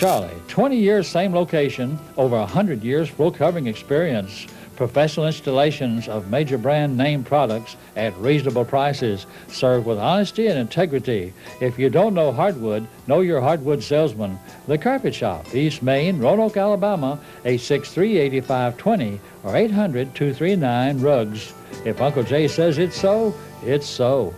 Charlie, 20 years, same location, over 100 years flow covering experience. Professional installations of major brand name products at reasonable prices, served with honesty and integrity. If you don't know hardwood, know your hardwood salesman. The Carpet Shop, East Main, Roanoke, Alabama, 863-8520 or 800-239-RUGS. If Uncle Jay says it's so, it's so.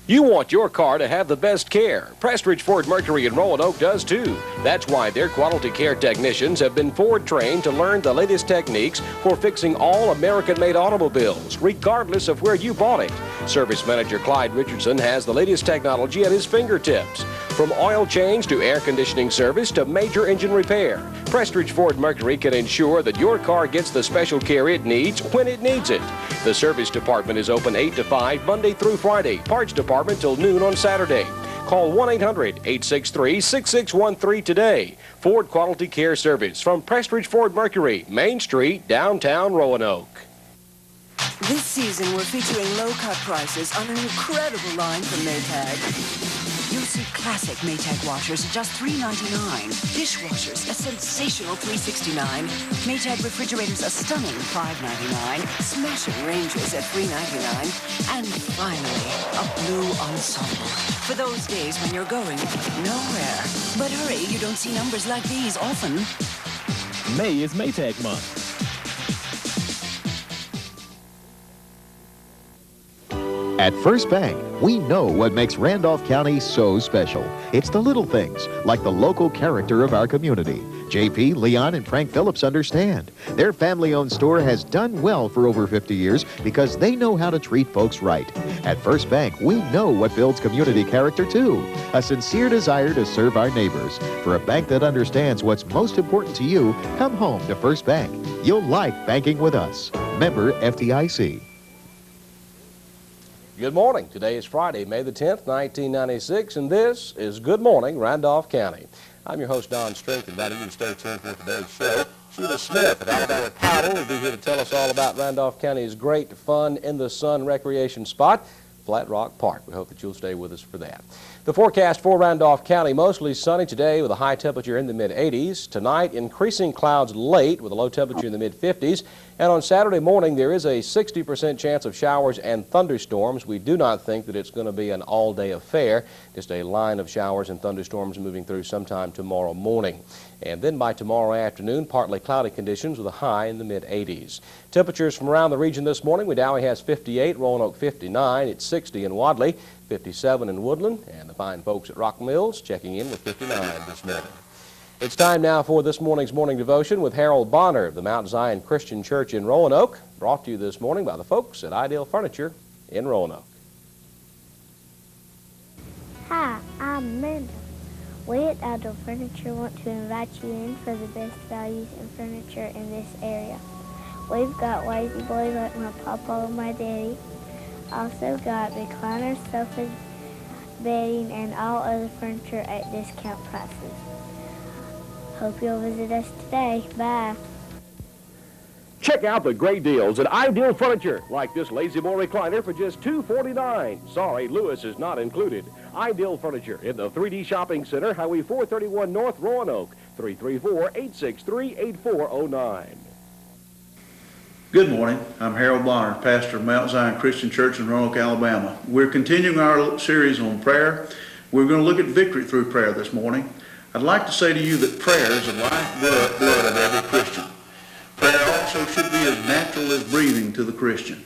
You want your car to have the best care. Prestridge Ford Mercury in Roanoke does too. That's why their quality care technicians have been Ford trained to learn the latest techniques for fixing all American-made automobiles, regardless of where you bought it. Service Manager Clyde Richardson has the latest technology at his fingertips. From oil change to air conditioning service to major engine repair, Prestridge Ford Mercury can ensure that your car gets the special care it needs when it needs it. The service department is open 8 to 5 Monday through Friday. Parts department till noon on Saturday. Call 1-800-863-6613 today. Ford Quality Care Service from Prestridge Ford Mercury, Main Street, downtown Roanoke. This season, we're featuring low-cut prices on an incredible line from Maytag. You'll see classic Maytag washers at just $3.99. Dishwashers, a sensational $3.69. Maytag refrigerators, a stunning $5.99. Smashing ranges at $3.99. And finally, a blue ensemble. For those days when you're going nowhere. But hurry, you don't see numbers like these often. May is Maytag month. At First Bank, we know what makes Randolph County so special. It's the little things, like the local character of our community. JP, Leon, and Frank Phillips understand. Their family-owned store has done well for over 50 years because they know how to treat folks right. At First Bank, we know what builds community character, too. A sincere desire to serve our neighbors. For a bank that understands what's most important to you, come home to First Bank. You'll like banking with us. Member FDIC. Good morning. Today is Friday, May the 10th, 1996, and this is Good Morning Randolph County. I'm your host, Don Strength, inviting you to stay tuned for today's show. Sheila Smith of Alabama Power will be here to tell us all about Randolph County's great fun in the sun recreation spot, Flat Rock Park. We hope that you'll stay with us for that. The forecast for Randolph County, mostly sunny today with a high temperature in the mid-80s. Tonight, increasing clouds late with a low temperature in the mid-50s. And on Saturday morning, there is a 60% chance of showers and thunderstorms. We do not think that it's going to be an all-day affair, just a line of showers and thunderstorms moving through sometime tomorrow morning. And then by tomorrow afternoon, partly cloudy conditions with a high in the mid-80s. Temperatures from around the region this morning, Wedowee has 58, Roanoke 59, it's 60 in Wadley, 57 in Woodland, and the fine folks at Rock Mills checking in with 59 this morning. It's time now for this morning's morning devotion with Harold Bonner of the Mount Zion Christian Church in Roanoke, brought to you this morning by the folks at Ideal Furniture in Roanoke. Hi, I'm Amanda. We at Ideal Furniture want to invite you in for the best values in furniture in this area. We've got lazy boy like my papa and my daddy. Also got recliners, sofas, bedding, and all other furniture at discount prices. Hope you'll visit us today. Bye. Check out the great deals at Ideal Furniture, like this Lazy Boy recliner for just $249. Sorry, Lewis is not included. Ideal Furniture in the 3D Shopping Center, Highway 431 North, Roanoke, 334-863-8409. Good morning. I'm Harold Bonner, pastor of Mount Zion Christian Church in Roanoke, Alabama. We're continuing our series on prayer. We're going to look at victory through prayer this morning. I'd like to say to you that prayer is the lifeblood of every Christian. Prayer also should be as natural as breathing to the Christian.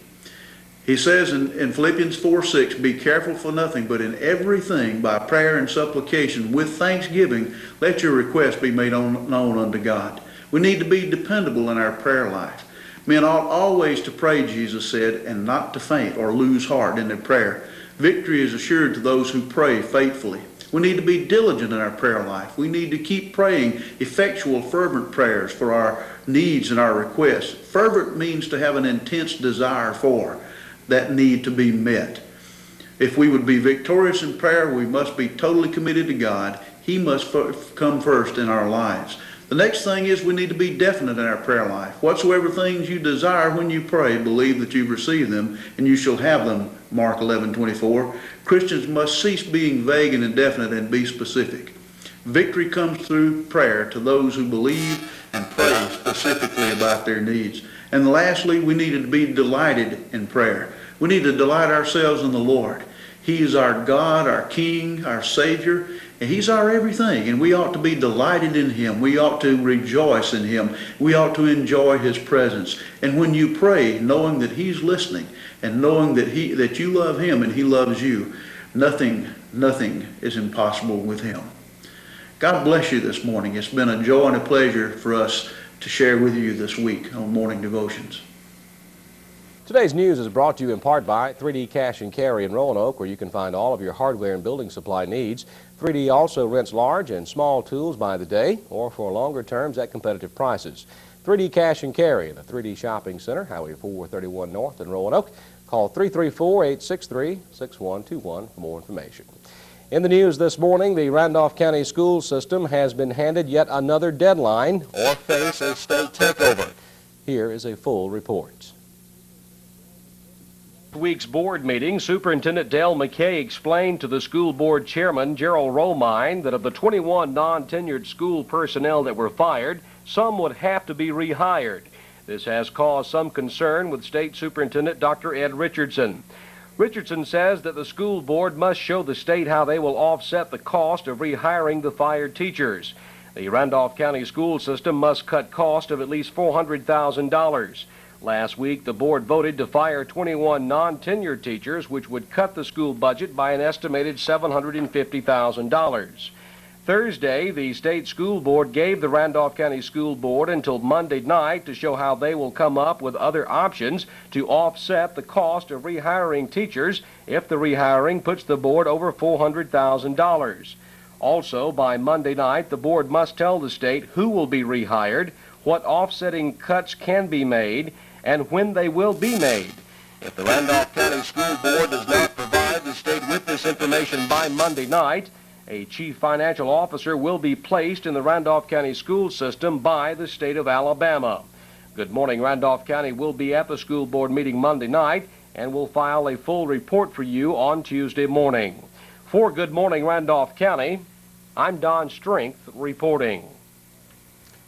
He says in Philippians 4:6, be careful for nothing, but in everything by prayer and supplication with thanksgiving, let your requests be made known unto God. We need to be dependable in our prayer life. Men ought always to pray, Jesus said, and not to faint or lose heart in their prayer. Victory is assured to those who pray faithfully. We need to be diligent in our prayer life. We need to keep praying effectual, fervent prayers for our needs and our requests. Fervent means to have an intense desire for that need to be met. If we would be victorious in prayer, we must be totally committed to God. He must come first in our lives. The next thing is we need to be definite in our prayer life. Whatsoever things you desire when you pray, believe that you've received them, and you shall have them, Mark 11:24. Christians must cease being vague and indefinite and be specific. Victory comes through prayer to those who believe and pray specifically about their needs. And lastly, we need to be delighted in prayer. We need to delight ourselves in the Lord. He is our God, our King, our Savior, and He's our everything. And we ought to be delighted in Him. We ought to rejoice in Him. We ought to enjoy His presence. And when you pray, knowing that He's listening and knowing that you love Him and He loves you, nothing is impossible with Him. God bless you this morning. It's been a joy and a pleasure for us to share with you this week on Morning Devotions. Today's news is brought to you in part by 3D Cash and Carry in Roanoke, where you can find all of your hardware and building supply needs. 3D also rents large and small tools by the day or for longer terms at competitive prices. 3D Cash and Carry in the 3D Shopping Center, Highway 431 North in Roanoke. Call 334-863-6121 for more information. In the news this morning, the Randolph County school system has been handed yet another deadline or face a state takeover. Here is a full report. Week's board meeting, Superintendent Dale McKay explained to the school board chairman, Gerald Romine, that of the 21 non-tenured school personnel that were fired, some would have to be rehired. This has caused some concern with State Superintendent Dr. Ed Richardson. Richardson says that the school board must show the state how they will offset the cost of rehiring the fired teachers. The Randolph County school system must cut costs of at least $400,000. Last week, the board voted to fire 21 non-tenured teachers, which would cut the school budget by an estimated $750,000. Thursday, the state school board gave the Randolph County School Board until Monday night to show how they will come up with other options to offset the cost of rehiring teachers if the rehiring puts the board over $400,000. Also, by Monday night, the board must tell the state who will be rehired, what offsetting cuts can be made, and when they will be made. If the Randolph County School Board does not provide the state with this information by Monday night, a chief financial officer will be placed in the Randolph County school system by the state of Alabama. Good Morning Randolph County will be at the school board meeting Monday night and will file a full report for you on Tuesday morning. For Good Morning Randolph County, I'm Don Strength reporting.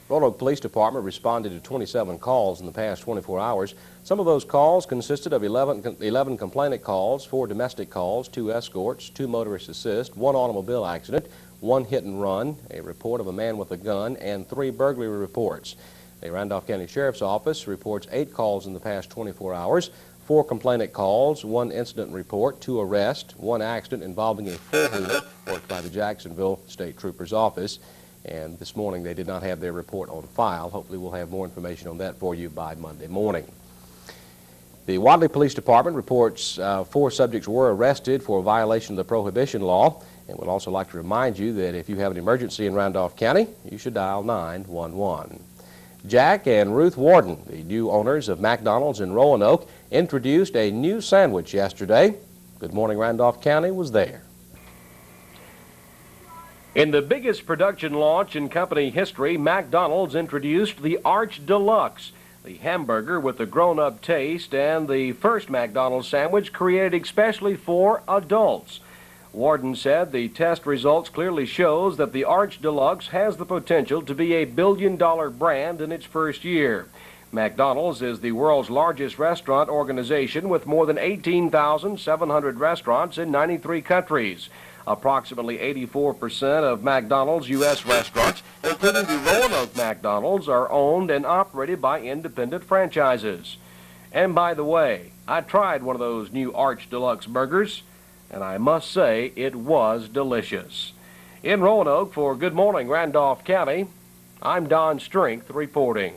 Roanoke Police Department responded to 27 calls in the past 24 hours. Some of those calls consisted of 11 complainant calls, 4 domestic calls, 2 escorts, 2 motorist assist, 1 automobile accident, 1 hit and run, a report of a man with a gun, and 3 burglary reports. The Randolph County Sheriff's Office reports 8 calls in the past 24 hours, 4 complainant calls, 1 incident report, 2 arrests, 1 accident involving a four-wheeler worked by the Jacksonville State Trooper's Office. And this morning they did not have their report on file. Hopefully we'll have more information on that for you by Monday morning. The Wadley Police Department reports 4 subjects were arrested for a violation of the prohibition law. And we'd also like to remind you that if you have an emergency in Randolph County, you should dial 911. Jack and Ruth Warden, the new owners of McDonald's in Roanoke, introduced a new sandwich yesterday. Good Morning Randolph County was there. In the biggest production launch in company history, McDonald's introduced the Arch Deluxe, the hamburger with the grown-up taste and the first McDonald's sandwich created especially for adults. Warden said the test results clearly shows that the Arch Deluxe has the potential to be a billion-dollar brand in its first year. McDonald's is the world's largest restaurant organization with more than 18,700 restaurants in 93 countries. Approximately 84% of McDonald's U.S. restaurants, including the Roanoke McDonald's, are owned and operated by independent franchises. And by the way, I tried one of those new Arch Deluxe burgers, and I must say it was delicious. In Roanoke for Good Morning Randolph County, I'm Don Strength reporting.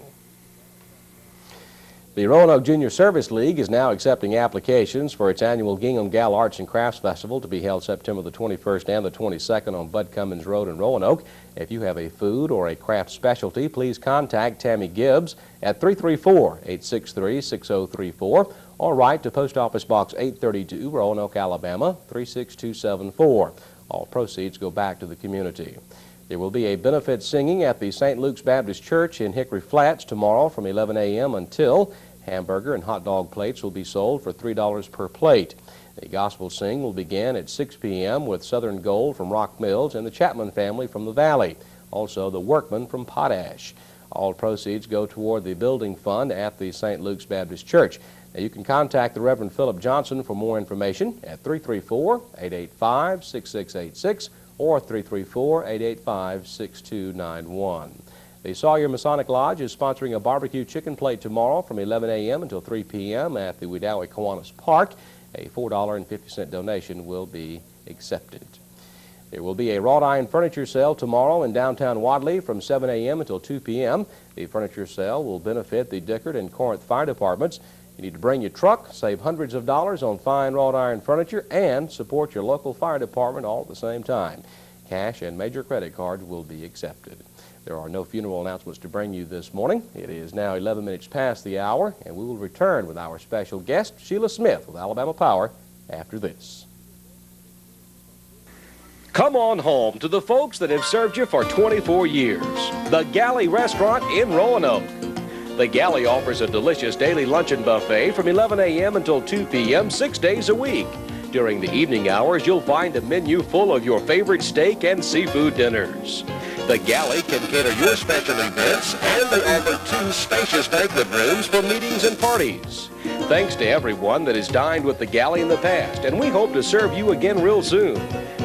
The Roanoke Junior Service League is now accepting applications for its annual Gingham Gal Arts and Crafts Festival to be held September the 21st and the 22nd on Bud Cummins Road in Roanoke. If you have a food or a craft specialty, please contact Tammy Gibbs at 334-863-6034 or write to Post Office Box 832, Roanoke, Alabama, 36274. All proceeds go back to the community. There will be a benefit singing at the St. Luke's Baptist Church in Hickory Flats tomorrow from 11 a.m. until hamburger and hot dog plates will be sold for $3 per plate. The gospel sing will begin at 6 p.m. with Southern Gold from Rock Mills and the Chapman family from the Valley. Also the Workmen from Potash. All proceeds go toward the building fund at the St. Luke's Baptist Church. Now, you can contact the Reverend Philip Johnson for more information at 334-885-6686 or 334-885-6291. The Sawyer Masonic Lodge is sponsoring a barbecue chicken plate tomorrow from 11 a.m. until 3 p.m. at the Wedowee Kiwanis Park. A $4.50 donation will be accepted. There will be a wrought iron furniture sale tomorrow in downtown Wadley from 7 a.m. until 2 p.m. The furniture sale will benefit the Dickard and Corinth fire departments. You need to bring your truck, save hundreds of dollars on fine wrought iron furniture, and support your local fire department all at the same time. Cash and major credit cards will be accepted. There are no funeral announcements to bring you this morning. It is now 11 minutes past the hour, and we will return with our special guest, Sheila Smith with Alabama Power, after this. Come on home to the folks that have served you for 24 years. The Galley Restaurant in Roanoke. The Galley offers a delicious daily luncheon buffet from 11 a.m. until 2 p.m. 6 days a week. During the evening hours, you'll find a menu full of your favorite steak and seafood dinners. The Galley can cater your special events, and they offer 2 spacious banquet rooms for meetings and parties. Thanks to everyone that has dined with the Galley in the past, and we hope to serve you again real soon.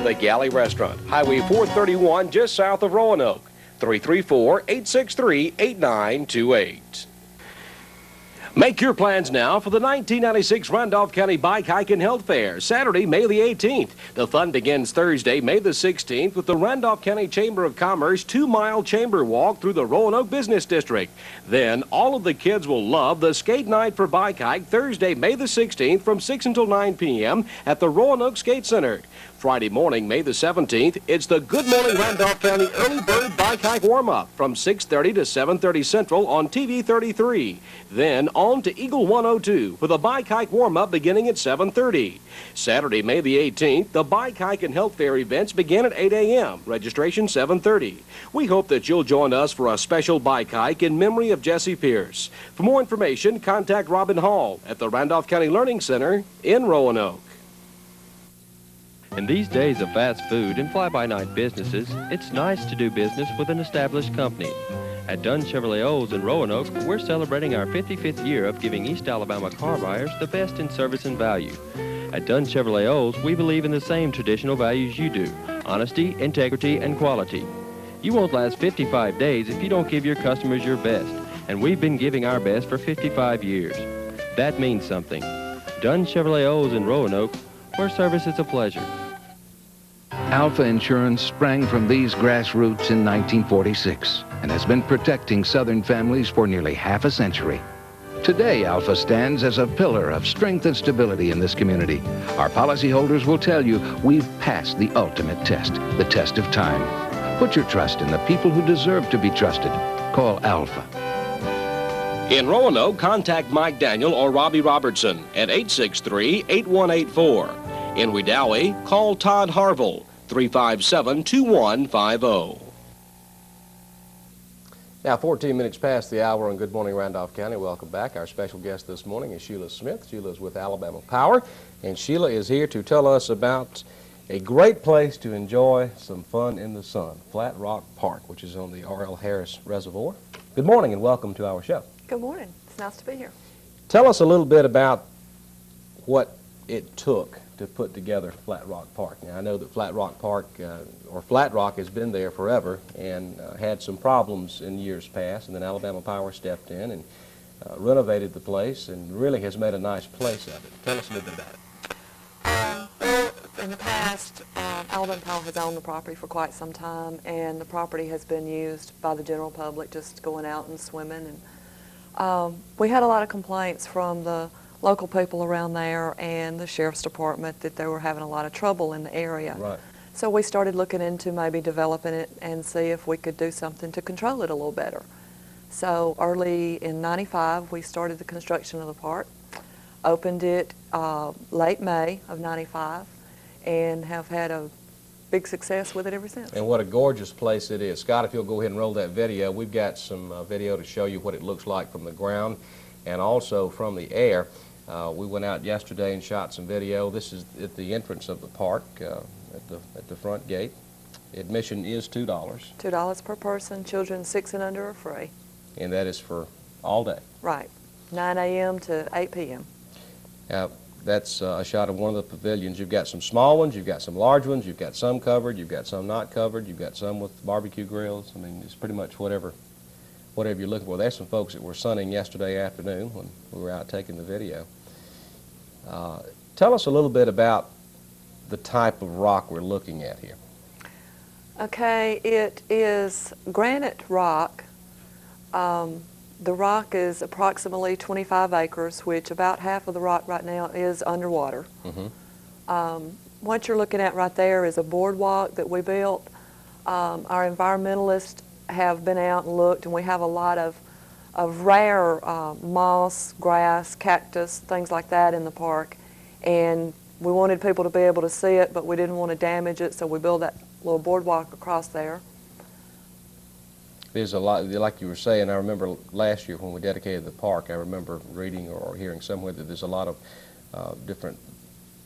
The Galley Restaurant, Highway 431, just south of Roanoke. 334-863-8928. Make your plans now for the 1996 Randolph County Bike, Hike, and Health Fair, Saturday, May the 18th. The fun begins Thursday, May the 16th, with the Randolph County Chamber of Commerce 2-mile chamber walk through the Roanoke Business District. Then, all of the kids will love the Skate Night for Bike Hike, Thursday, May the 16th, from 6 until 9 p.m. at the Roanoke Skate Center. Friday morning, May the 17th, it's the Good Morning Randolph County Early Bird Bike Hike Warm-Up from 6:30 to 7:30 Central on TV 33. Then on to Eagle 102 for the Bike Hike Warm-Up beginning at 7:30. Saturday, May the 18th, the Bike Hike and Health Fair events begin at 8 a.m. Registration 7:30. We hope that you'll join us for a special bike hike in memory of Jesse Pierce. For more information, contact Robin Hall at the Randolph County Learning Center in Roanoke. In these days of fast food and fly-by-night businesses, it's nice to do business with an established company. At Dunn Chevrolet Olds in Roanoke, we're celebrating our 55th year of giving East Alabama car buyers the best in service and value. At Dunn Chevrolet Olds, we believe in the same traditional values you do: honesty, integrity, and quality. You won't last 55 days if you don't give your customers your best, and we've been giving our best for 55 years. That means something. Dunn Chevrolet Olds in Roanoke, where service is a pleasure. Alpha Insurance sprang from these grassroots in 1946 and has been protecting Southern families for nearly half a century. Today, Alpha stands as a pillar of strength and stability in this community. Our policyholders will tell you we've passed the ultimate test, the test of time. Put your trust in the people who deserve to be trusted. Call Alpha. In Roanoke, contact Mike Daniel or Robbie Robertson at 863-8184. In Wedowee, call Todd Harville, 357-2150. Now, 14 minutes past the hour on Good Morning Randolph County. Welcome back. Our special guest this morning is Sheila Smith. Sheila is with Alabama Power, and Sheila is here to tell us about a great place to enjoy some fun in the sun, Flat Rock Park, which is on the R.L. Harris Reservoir. Good morning and welcome to our show. Good morning. It's nice to be here. Tell us a little bit about what it took to put together Flat Rock Park. Now, I know that Flat Rock Park, or Flat Rock, has been there forever and had some problems in years past, and then Alabama Power stepped in and renovated the place and really has made a nice place of it. Tell us a little bit about it. In the past, Alabama Power has owned the property for quite some time, and the property has been used by the general public just going out and swimming. And we had a lot of complaints from the local people around there and the sheriff's department that they were having a lot of trouble in the area. Right. So we started looking into maybe developing it and see if we could do something to control it a little better. So early in '95, we started the construction of the park, opened it late May of '95, and have had a big success with it ever since. And what a gorgeous place it is. Scott, if you'll go ahead and roll that video, we've got some video to show you what it looks like from the ground and also from the air. We went out yesterday and shot some video. This is at the entrance of the park, at the front gate. Admission is $2. $2 per person. Children 6 and under are free. And that is for all day. Right. 9 a.m. to 8 p.m. That's a shot of one of the pavilions. You've got some small ones, you've got some large ones, you've got some covered, you've got some not covered, you've got some with barbecue grills. I mean, it's pretty much whatever you're looking for. There's some folks that were sunning yesterday afternoon when we were out taking the video. Tell us a little bit about the type of rock we're looking at here. Okay, it is granite rock. The rock is approximately 25 acres, which about half of the rock right now is underwater. What you're looking at right there is a boardwalk that we built. Our environmentalists have been out and looked, and we have a lot of rare moss, grass, cactus, things like that in the park. And we wanted people to be able to see it, but we didn't want to damage it, so we built that little boardwalk across there. There's a lot, like you were saying, I remember last year when we dedicated the park, I remember reading or hearing somewhere that there's a lot of different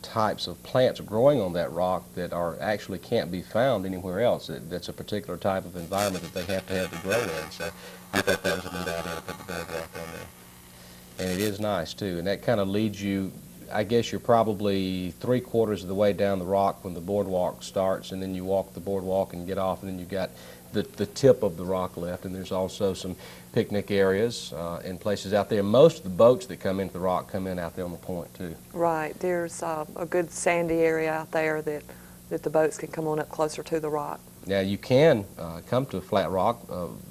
types of plants growing on that rock that actually can't be found anywhere else. That's a particular type of environment that they have to grow in. So I thought that was a neat idea to put the boardwalk on there. And it is nice too, and that kind of leads you, I guess you're probably 3/4 of the way down the rock when the boardwalk starts, and then you walk the boardwalk and get off, and then you've got the tip of the rock left, and there's also some picnic areas and places out there. Most of the boats that come into the rock come in out there on the point too. Right, there's a good sandy area out there that the boats can come on up closer to the rock. Now you can come to Flat Rock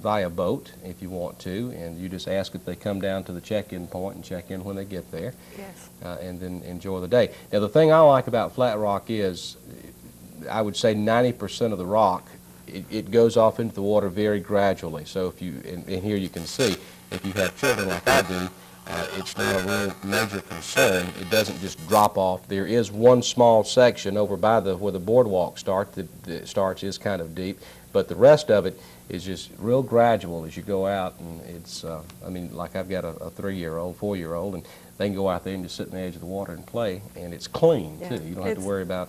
via boat if you want to, and you just ask if they come down to the check-in point and check in when they get there. Yes. And then enjoy the day. Now the thing I like about Flat Rock is, I would say 90% of the rock, it goes off into the water very gradually. So if you, and here you can see, if you have children like I do, it's not a real major concern. It doesn't just drop off. There is one small section over by where the boardwalk starts that starts is kind of deep, but the rest of it is just real gradual as you go out. And it's, I mean, like I've got a 3-year-old, 4-year-old, and they can go out there and just sit in the edge of the water and play, and it's clean too. You don't have to worry about.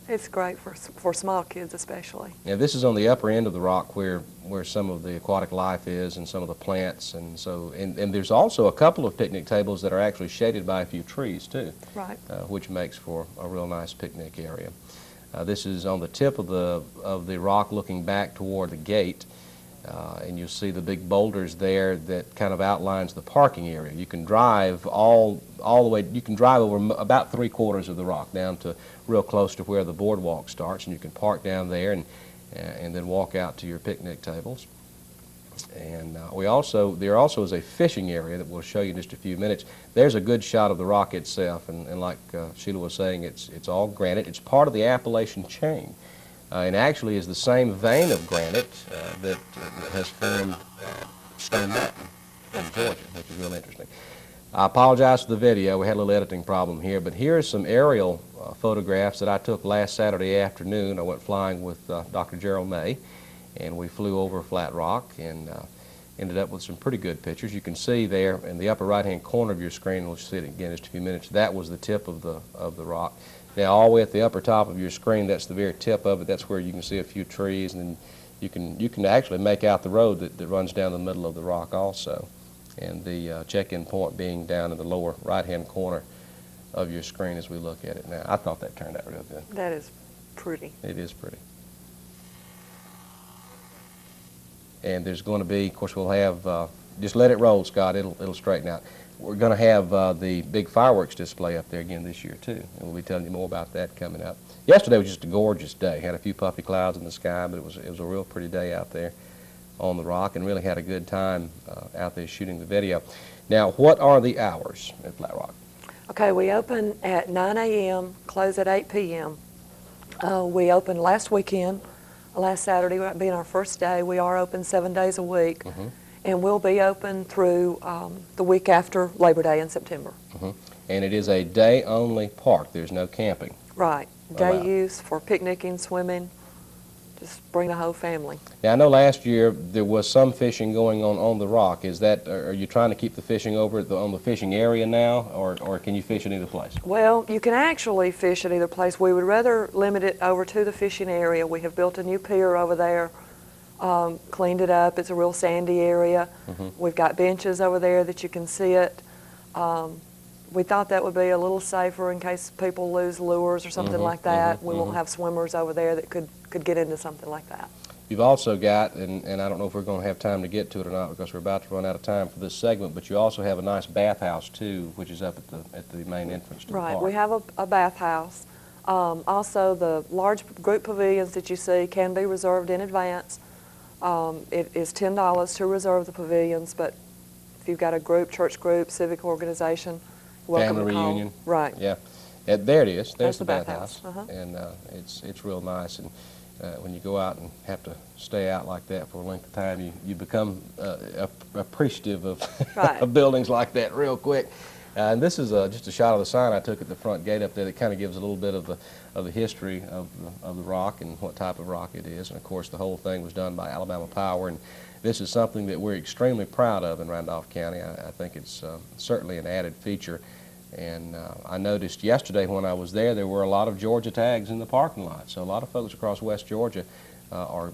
It's great for small kids especially. Now this is on the upper end of the rock where some of the aquatic life is and some of the plants, and so and there's also a couple of picnic tables that are actually shaded by a few trees too. Right. Which makes for a real nice picnic area. This is on the tip of the rock looking back toward the gate, and you'll see the big boulders there that kind of outlines the parking area. You can drive all the way, you can drive over about 3/4 of the rock down to real close to where the boardwalk starts, and you can park down there and then walk out to your picnic tables. And there also is a fishing area that we'll show you in just a few minutes. There's a good shot of the rock itself, and like Sheila was saying, it's all granite. It's part of the Appalachian chain, and actually is the same vein of granite that has formed Stone Mountain in Georgia, which is real interesting. I apologize for the video. We had a little editing problem here, but here are some aerial photographs that I took last Saturday afternoon. I went flying with Dr. Gerald May, and we flew over Flat Rock and ended up with some pretty good pictures. You can see there in the upper right-hand corner of your screen, we'll see it again in just a few minutes, that was the tip of the rock. Now all the way at the upper top of your screen, that's the very tip of it. That's where you can see a few trees, and then you can actually make out the road that runs down the middle of the rock also. And the check-in point being down in the lower right-hand corner of your screen as we look at it now. I thought that turned out real good. That is pretty. It is pretty. And there's going to be, of course, we'll have, just let it roll, Scott, it'll straighten out. We're going to have the big fireworks display up there again this year, too. And we'll be telling you more about that coming up. Yesterday was just a gorgeous day. Had a few puffy clouds in the sky, but it was a real pretty day out there on the rock, and really had a good time out there shooting the video. Now, what are the hours at Flat Rock? Okay, we open at 9 a.m., close at 8 p.m. We opened last weekend, last Saturday being our first day. We are open 7 days a week, and we'll be open through the week after Labor Day in September. And it is a day-only park. There's no camping. Right. Day use for picnicking, swimming. just bring the whole family. Yeah, I know last year there was some fishing going on the rock. Is that, are you trying to keep the fishing over on the fishing area now, or can you fish at either place? Well, you can actually fish at either place. We would rather limit it over to the fishing area. We have built a new pier over there, cleaned it up. It's a real sandy area. We've got benches over there that you can sit. We thought that would be a little safer in case people lose lures or something like that. We won't have swimmers over there that could get into something like that. You've also got, and I don't know if we're going to have time to get to it or not because we're about to run out of time for this segment, but you also have a nice bathhouse too, which is up at the main entrance to the park. Right, we have a bathhouse. Also, the large group pavilions that you see can be reserved in advance. It is $10 to reserve the pavilions, but if you've got a group, church group, civic organization, welcome Family to call. reunion. Right. Yeah. There it is. There's the bathhouse. bathhouse. And it's real nice. And when you go out and have to stay out like that for a length of time, you become appreciative of, right. of buildings like that real quick. And this is just a shot of the sign I took at the front gate up there that kind of gives a little bit of the history of the rock and what type of rock it is. And of course, the whole thing was done by Alabama Power. And this is something that we're extremely proud of in Randolph County. I think it's certainly an added feature. And I noticed yesterday when I was there were a lot of Georgia tags in the parking lot. So a lot of folks across West Georgia are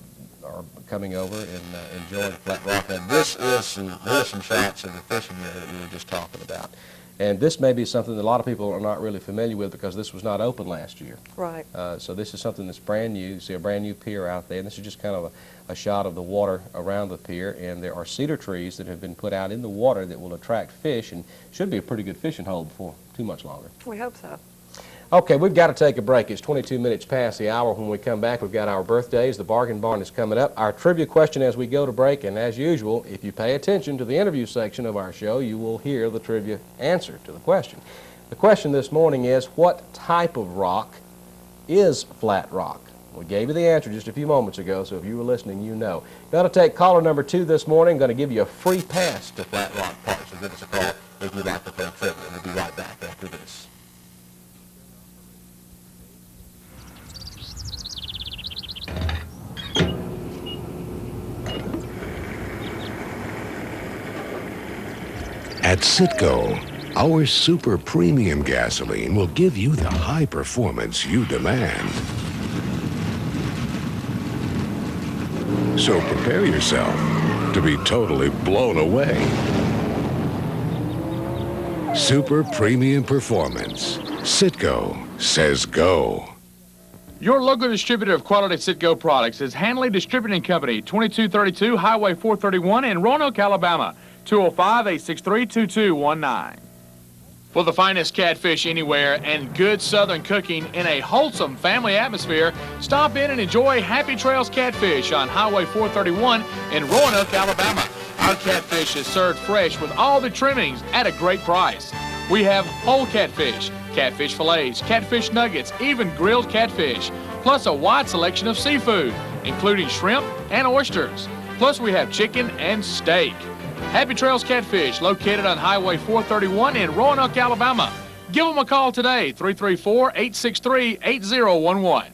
coming over and enjoying Flat Rock. And this is here's some shots of the fishing area that we were just talking about. And this may be something that a lot of people are not really familiar with because this was not open last year. Right. So this is something that's brand new. You see a brand new pier out there, and this is just kind of a shot of the water around the pier. And there are cedar trees that have been put out in the water that will attract fish and should be a pretty good fishing hole before too much longer. We hope so. Okay, we've got to take a break. It's 22 minutes past the hour. When we come back, we've got our birthdays. The Bargain Barn is coming up. Our trivia question as we go to break, and as usual, if you pay attention to the interview section of our show, you will hear the trivia answer to the question. The question this morning is, what type of rock is flat rock? We gave you the answer just a few moments ago, so if you were listening, you know. Got to take caller number 2 this morning. Going to give you a free pass to Flat Rock Park, so give us a call if you'd like to play trivia. We'll be right back after this. At Citgo, our super premium gasoline will give you the high performance you demand. So prepare yourself to be totally blown away. Super premium performance. Citgo says go. Your local distributor of quality Citgo products is Hanley Distributing Company, 2232 Highway 431 in Roanoke, Alabama. 205-863-2219. For the finest catfish anywhere and good southern cooking in a wholesome family atmosphere, stop in and enjoy Happy Trails Catfish on Highway 431 in Roanoke, Alabama. Our catfish is served fresh with all the trimmings at a great price. We have whole catfish, catfish fillets, catfish nuggets, even grilled catfish, plus a wide selection of seafood, including shrimp and oysters. Plus we have chicken and steak. Happy Trails Catfish, located on Highway 431 in Roanoke, Alabama. Give them a call today, 334-863-8011.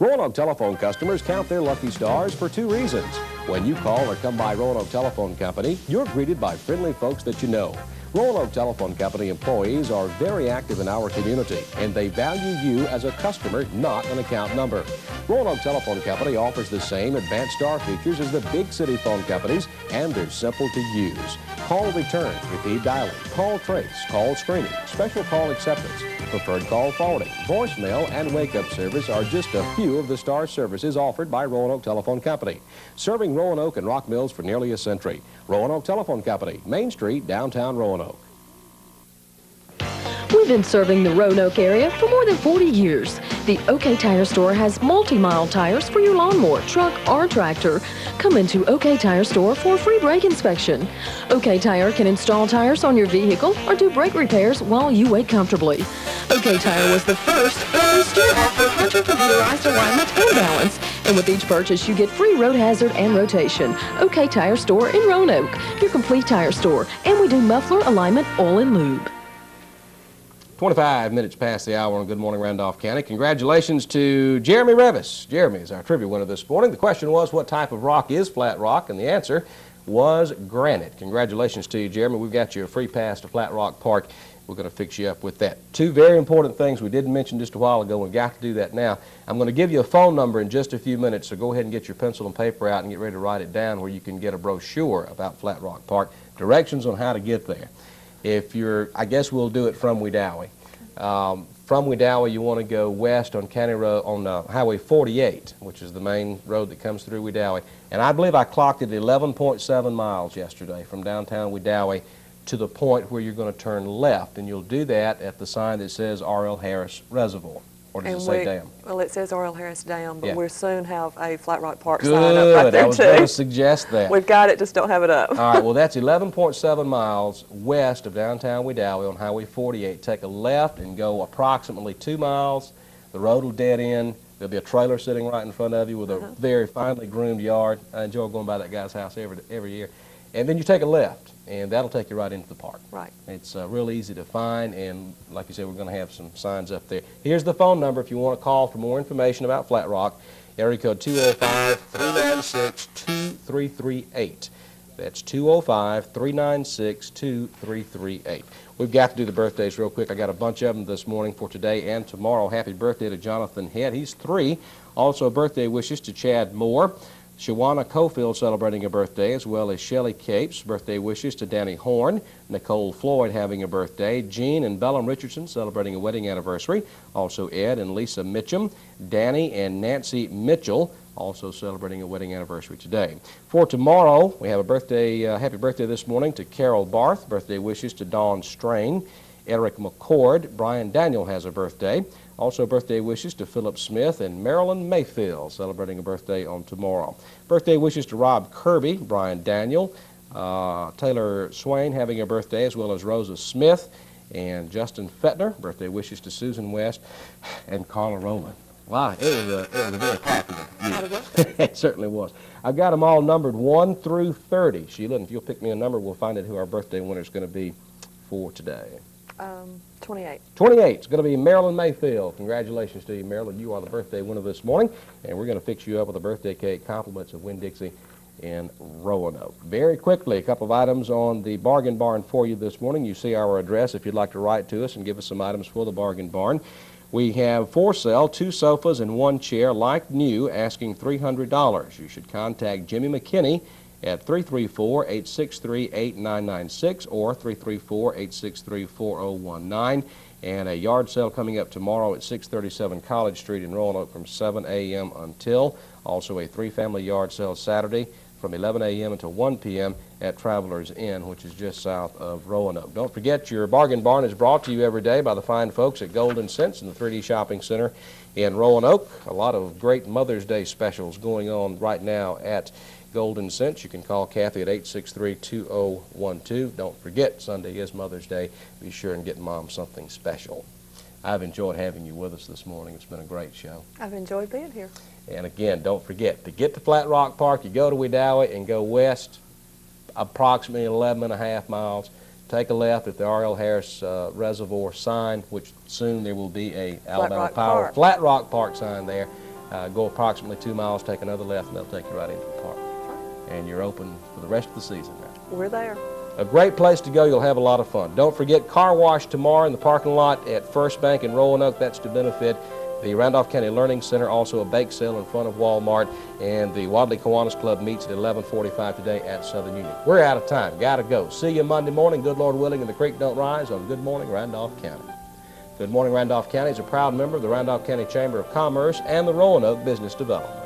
Roanoke telephone customers count their lucky stars for 2 reasons. When you call or come by Roanoke Telephone Company, you're greeted by friendly folks that you know. Roanoke Telephone Company employees are very active in our community, and they value you as a customer, not an account number. Roanoke Telephone Company offers the same advanced star features as the big city phone companies, and they're simple to use. Call return, repeat dialing, call trace, call screening, special call acceptance, preferred call forwarding, voicemail, and wake-up service are just a few of the star services offered by Roanoke Telephone Company. Serving Roanoke and Rock Mills for nearly a century. Roanoke Telephone Company, Main Street, downtown Roanoke. We've been serving the Roanoke area for more than 40 years. The OK Tire Store has multi-mile tires for your lawnmower, truck, or tractor. Come into OK Tire Store for a free brake inspection. OK Tire can install tires on your vehicle or do brake repairs while you wait comfortably. OK Tire was the first, and we still offer Hunter computerized alignment and balance. And with each purchase, you get free road hazard and rotation. OK Tire Store in Roanoke, your complete tire store. And we do muffler alignment, oil, and lube. 25 minutes past the hour on Good Morning Randolph County. Congratulations to Jeremy Revis. Jeremy is our trivia winner this morning. The question was, what type of rock is flat rock? And the answer was granite. Congratulations to you, Jeremy. We've got you a free pass to Flat Rock Park. We're going to fix you up with that. Two very important things we didn't mention just a while ago. We've got to do that now. I'm going to give you a phone number in just a few minutes, so go ahead and get your pencil and paper out and get ready to write it down where you can get a brochure about Flat Rock Park, directions on how to get there. If you're, I guess we'll do it from Wedowee. From Wedowee, you want to go west on County Road, on Highway 48, which is the main road that comes through Wedowee. And I believe I clocked it 11.7 miles yesterday from downtown Wedowee to the point where you're going to turn left. And you'll do that at the sign that says R.L. Harris Reservoir. Or does it say Dam? Well, it says R.L. Harris Dam, but Yeah. we'll soon have a Flat Rock Park Good. sign up right there, I was going to suggest that. We've got it, just don't have it up. All right, well, that's 11.7 miles west of downtown Wedowee on Highway 48. Take a left and go approximately 2 miles. The road will dead end. There'll be a trailer sitting right in front of you with a very finely groomed yard. I enjoy going by that guy's house every year. And then you take a left, and that'll take you right into the park. Right. It's real easy to find, and like you said, we're going to have some signs up there. Here's the phone number if you want to call for more information about Flat Rock. Area code 205-396-2338. That's 205-396-2338. We've got to do the birthdays real quick. I got a bunch of them this morning for today and tomorrow. Happy birthday to Jonathan Head. He's 3. Also, birthday wishes to Chad Moore. Shawana Cofield celebrating a birthday, as well as Shelley Capes. Birthday wishes to Danny Horn. Nicole Floyd having a birthday. Jean and Bellum Richardson celebrating a wedding anniversary. Also Ed and Lisa Mitchum. Danny and Nancy Mitchell also celebrating a wedding anniversary today. For tomorrow, we have a birthday, happy birthday this morning to Carol Barth. Birthday wishes to Dawn Strain. Eric McCord. Brian Daniel has a birthday. Also birthday wishes to Philip Smith and Marilyn Mayfield celebrating a birthday on tomorrow. Birthday wishes to Rob Kirby, Brian Daniel, Taylor Swain having a birthday, as well as Rosa Smith and Justin Fettner. Birthday wishes to Susan West and Carla Rowland. Wow, it was a very popular year. It certainly was. I've got them all numbered 1 through 30. Sheila, and if you'll pick me a number, we'll find out who our birthday winner is going to be for today. 28. 28 is going to be Marilyn Mayfield. Congratulations to you, Marilyn. You are the birthday winner this morning, and we're going to fix you up with a birthday cake, compliments of Winn-Dixie in Roanoke. Very quickly, a couple of items on the Bargain Barn for you this morning. You see our address if you'd like to write to us and give us some items for the Bargain Barn. We have for sale 2 sofas and 1 chair, like new, asking $300. You should contact Jimmy McKinney at 334-863-8996 or 334-863-4019. And a yard sale coming up tomorrow at 637 College Street in Roanoke from 7 a.m. until. Also a 3-family yard sale Saturday from 11 a.m. until 1 p.m. at Travelers Inn, which is just south of Roanoke. Don't forget, your Bargain Barn is brought to you every day by the fine folks at Golden Cents in the 3D Shopping Center in Roanoke. A lot of great Mother's Day specials going on right now at Golden Cents. You can call Kathy at 863-2012. Don't forget, Sunday is Mother's Day. Be sure and get Mom something special. I've enjoyed having you with us this morning. It's been a great show. I've enjoyed being here. And again, don't forget, to get to Flat Rock Park, you go to Wedowee and go west approximately 11.5 miles. Take a left at the R.L. Harris Reservoir sign, which soon there will be a Alabama Power Flat Rock Park sign there. Go approximately 2 miles, take another left, and they'll take you right into the park. And you're open for the rest of the season now. We're there. A great place to go. You'll have a lot of fun. Don't forget, car wash tomorrow in the parking lot at First Bank in Roanoke. That's to benefit the Randolph County Learning Center. Also a bake sale in front of Walmart. And the Wadley Kiwanis Club meets at 11:45 today at Southern Union. We're out of time. Got to go. See you Monday morning, good Lord willing, and the creek don't rise on Good Morning Randolph County. Good Morning Randolph County is a proud member of the Randolph County Chamber of Commerce and the Roanoke Business Development.